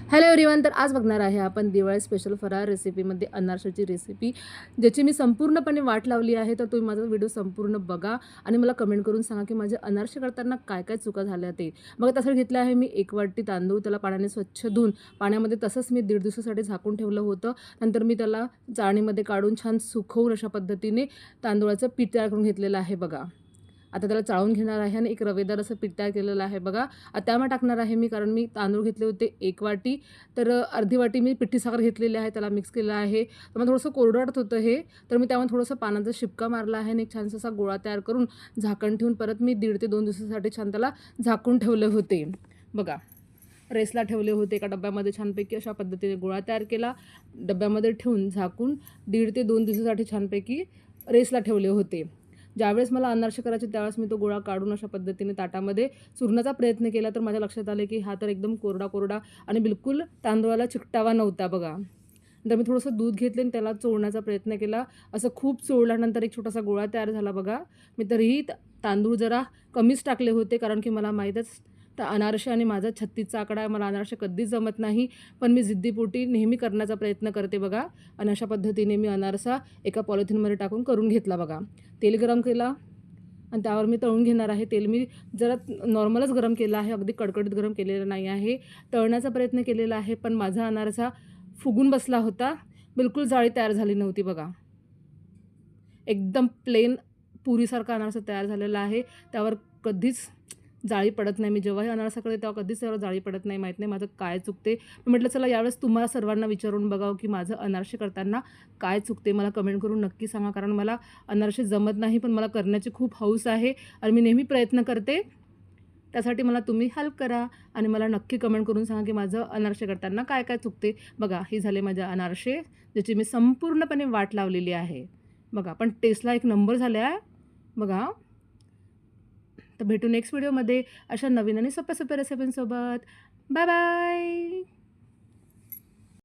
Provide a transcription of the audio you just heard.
Hello everyone. तर आज बघणार आहे आपण दिवाळी स्पेशल फराळ रेसिपीमध्ये अनारशाची रेसिपी, ज्याची मी संपूर्णपणे वाट लावली आहे. तर तुम्ही माझा व्हिडिओ संपूर्ण बघा आणि मला कमेंट करून सांगा की माझे अनारसे करताना काय काय चुका झाल्या ते. मग त्यासाठी घेतलं आहे मी 1 वाटी तांदूळ. त्याला पाण्याने स्वच्छ धुवून पाण्यामध्ये तसंच मी 1.5 दिवसासाठी झाकून ठेवलं होतं. नंतर मी त्याला चाळणीमध्ये काढून छान सुकवून अशा पद्धतीने तांदूळाचं पीठ तयार करून घेतलेलं आहे बघा. आता त्याला चाळून घेणार आहे आणि एक रवेदार असं पीठ तयार केलेलं आहे बघा. आता त्यामध्ये टाकणार आहे मी, कारण मी तांदूळ घेतले होते 1 वाटी, तर अर्धी वाटी मी पिठी साखर घेतलेली आहे, त्याला मिक्स केलं आहे. तर मला थोडंसं कोरडं वाटत होतं हे, तर मी त्यामध्ये थोडंसं पाण्याचा शिपका मारला आहे आणि एक छानसा असा गोळा तयार करून झाकण ठेवून परत मी 1.5 ते 2 दिवसासाठी छान त्याला झाकून ठेवले होते बघा. रेसला ठेवले होते एका डब्यामध्ये, छानपैकी अशा पद्धतीने गोळा तयार केला. डब्यामध्ये ठेवून झाकून 1.5 ते 2 दिवसासाठी छानपैकी रेसला ठेवले होते. ज्यावेळेस मला अनारसे करायचे त्यावेळेस मी तो गोळा काढून अशा पद्धतीने ताटामध्ये चुरण्याचा प्रयत्न केला, तर माझ्या लक्षात आलं की हा तर एकदम कोरडा कोरडा आणि बिलकुल तांदूळाला चिकटावा नव्हता बघा. नंतर मी थोडंसं दूध घेतले आणि त्याला चोळण्याचा प्रयत्न केला. असं खूप चोळल्यानंतर एक छोटासा गोळा तयार झाला बघा. मी तरीही तांदूळ जरा कमीच टाकले होते, कारण की मला माहीतच तर अनारसे आणि माझा 36चा आकडा आहे. मला अनारसे कधीच जमत नाही, पण मी जिद्दीपोटी नेहमी करण्याचा प्रयत्न करते बघा. आणि अशा पद्धतीने मी अनारसा एका पॉलिथिनमध्ये टाकून करून घेतला बघा. तेल गरम केला आणि त्यावर मी तळून घेणार आहे. तेल मी जरा नॉर्मलच गरम केलं आहे, अगदी कडकडीत गरम केलेलं नाही आहे. तळण्याचा प्रयत्न केलेला आहे, पण माझा अनारसा फुगून बसला होता. बिलकुल जाळी तयार झाली नव्हती बघा. एकदम प्लेन पुरीसारखा अनारसा तयार झालेला आहे. त्यावर कधीच जाळी पडत नाही. मी जेव्हाही अनारसा करते तेव्हा कधीच त्यावर जाळी पडत नाही. माहीत नाही माझं काय चुकते. मी म्हटलं चला यावेळेस तुम्हाला सर्वांना विचारून बघावं की माझं अनारसे करताना काय चुकते. मला कमेंट करून नक्की सांगा, कारण मला अनारसे जमत नाही, पण मला करण्याची खूप हौस आहे आणि मी नेहमी प्रयत्न करते. त्यासाठी मला तुम्ही हेल्प करा आणि मला नक्की कमेंट करून सांगा की माझं अनारसे करताना काय काय चुकते. बघा, हे झाले माझे अनारसे, ज्याची मी संपूर्णपणे वाट लावलेली आहे बघा. पण टेस्टला एक नंबर झाल्या बघा. तर भेटू नेक्स्ट व्हिडिओमध्ये अशा नवीन आणि सोप्या सोप्या रेसिपींसोबत. Bye bye.